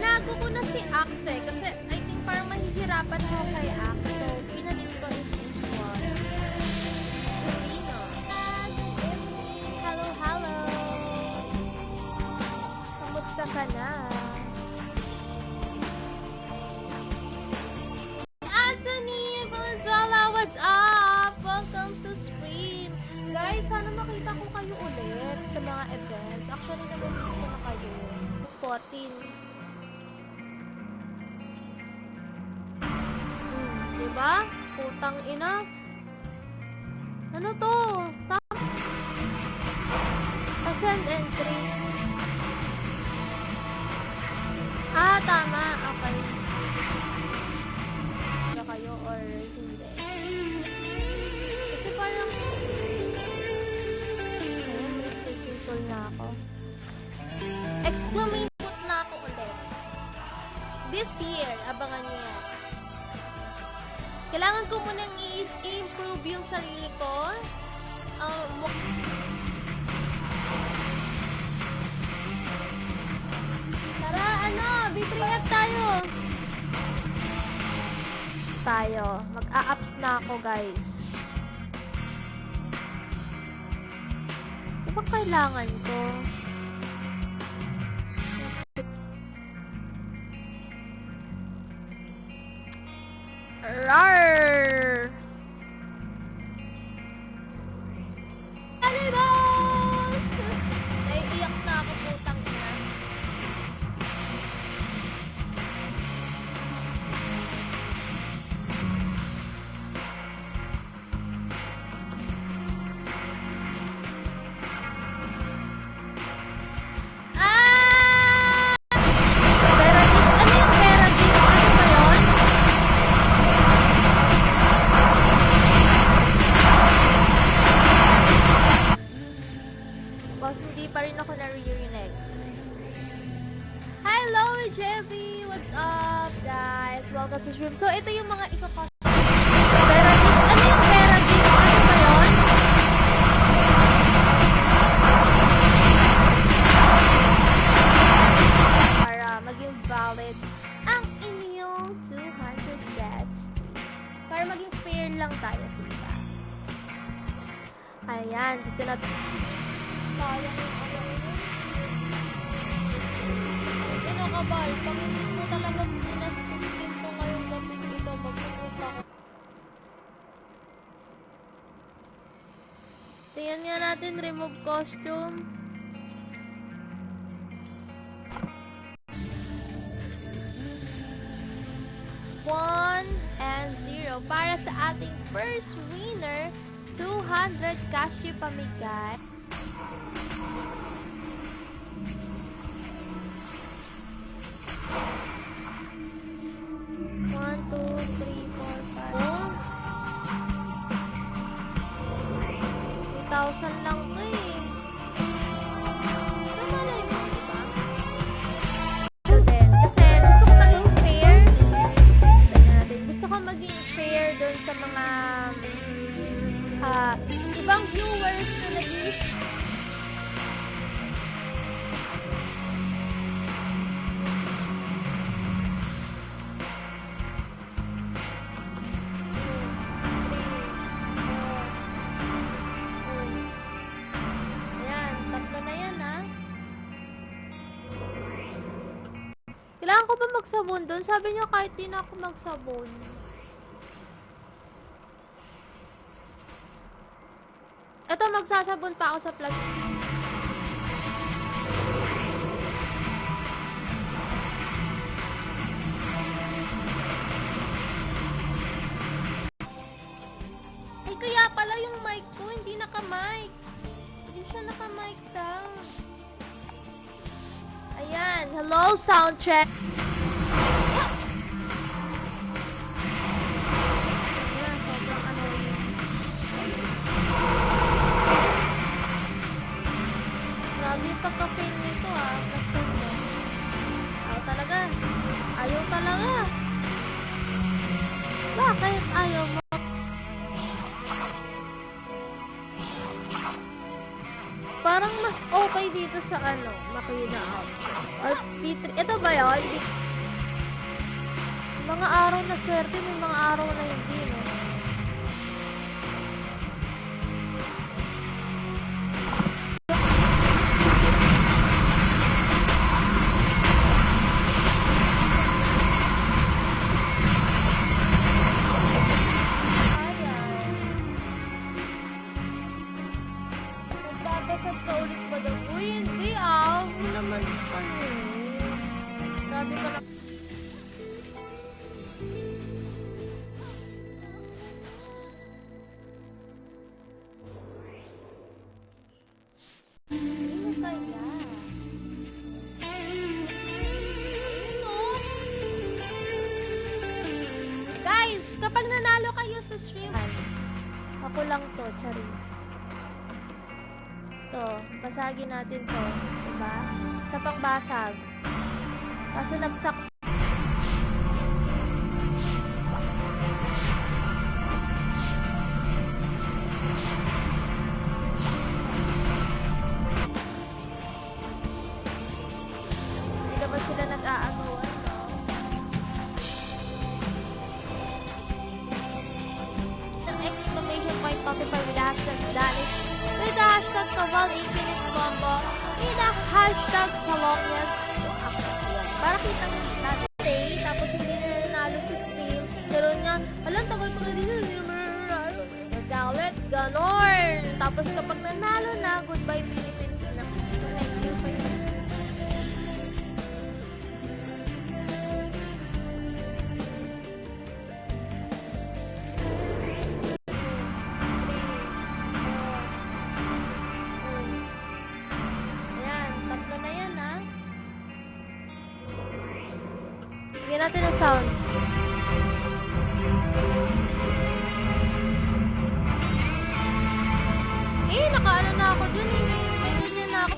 Tinago ko na si Axe kasi I think parang mahihirapan ako kay Axe. So, pinalit ko is this one. Selena. Good evening. Hello, hello. Kamusta ka na? Anthony Gonzala, what's up? Welcome to stream. Guys, sana makita ko kayo ulit sa mga events. Actually, nag-miss ko na kayo. Spotting. Diba? Putang ina. Ano to? Ascend entry. Ah, tama. Okay. Ba kayo or hindi? Kasi parang ayun, may staging tool na ako. Exclamation put na ako ulit. This year, abangan nyo yan. Kailangan ko munang i-improve yung sarili ko. Tara, B3F tayo. Mag-a-ups na ako, guys. Diba kailangan ko? Rawr! Alibos! Naiiyak na ako, putang ina. Ah! Peradix? Ano yung Peradix? Ano ba yun? Well, hindi pa rin ako naririnig. Hello, Jeffy! What's up, guys? Welcome to stream. So, ito yung mga ikakos... Peradix? Ano yung Peradix? Ano ba yun? Para maging valid ang inyong 200 guests. Para maging fair lang tayo sa iba. Ayan, dito na... Sayang yung ano yun. Kinakabal, pag hindi mo talaga pinasukin mo ngayong gabi ito, magpupunta ko. Tingnan nga natin, remove costume. One and 0 para sa ating first winner, 200 cash pamigay. 1, 2, 3, 4, 5. 3,000 lang to eh. Ano malay mo, diba? So then, kasi gusto ko maging fair. Tignan natin. Gusto ko maging fair dun sa mga ibang viewers na nag-list. Kailangan ko ba magsabon doon? Sabi niya kahit di na ako magsabon. Ito, magsasabon pa ako sa plug. Ay, kaya pala yung mic ko, hindi naka-mic. Hindi siya naka-mic sound. Ayan, hello, sound check. Ayan, sobrang annoying. Grabe yung pagka-fail nito Basta mo. Ayaw talaga. Ayaw talaga. Bakit ayaw mo? Parang mas okay dito sa makina out. Or P3. Ito ba yun? Mga araw na swerte, may mga araw na hindi, no? Nagbabasag ka ulit ba daw? Uy, hindi ah. Huwag mo naman ano eh. Grabe ka na. Sino kaya? Ayun oh. Guys, kapag nanalo kayo sa stream, ako lang to, Charis. To, basagin natin to. Diba? Sa pangbasag. Kaso nagsaks. Hindi naman sila nag-aagawan, no? Ang exclamation point Spotify with the hashtag Dalit, with the hashtag Kaval Infinite Combo, with the hashtag Talongyas. Para kitang-kita. Okay, tapos hindi na nanalo sa stream. Pero nga, alam, tagal pa nga dito, hindi naman nanalo. Nagalit, ganon. Tapos kapag nanalo na, goodbye Philippines na. Thank you for you. Ayan, tatlo na yan, ha? Bigyan natin ng sounds. Nakaano na ako dun eh. May ganyan na ako.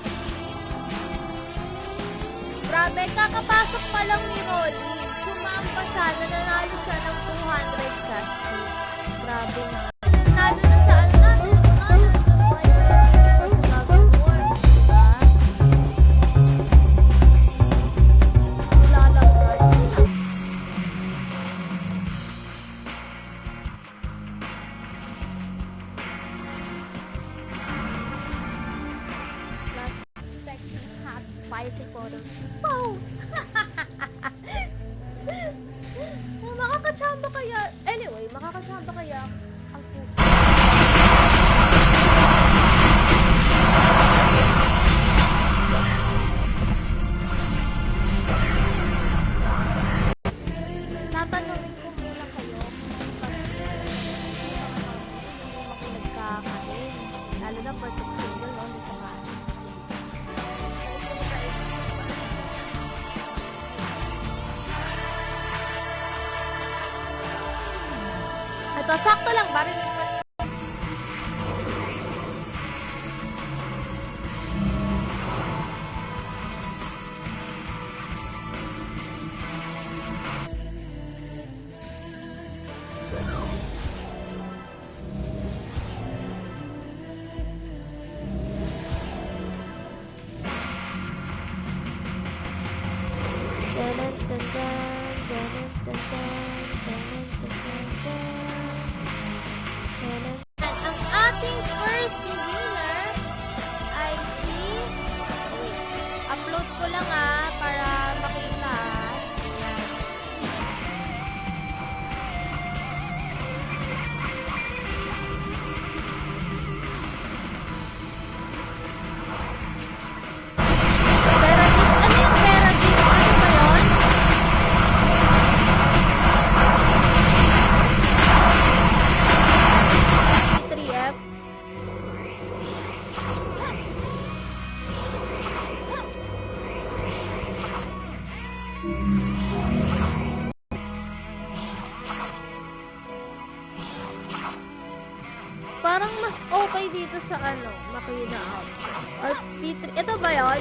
Grabe, kakapasok pa lang ni Rolly. Sumampa siya, nananalo siya ng 200 cash. Grabe na. Nanalo na sa ano natin. Wala na. Tapos level 4. Diba? Wala lang. Sexy, hot, spicy photos. Wow! Makakachamba kaya, anyway, makakachamba kaya ang puso. Tatanungin ko muna kayo kung nagkakain. Lalo na perfect single, no? Dito ka. Ito, sakto lang. Barinig pa rin. Ang ating first winner ay si... Wait, upload ko lang para makita. Ayan. Peradix, ano yung Peradix? Ano ba yun? 3F. Parang mas okay dito sa ano, Makina Out. Or P3. Ito ba yun?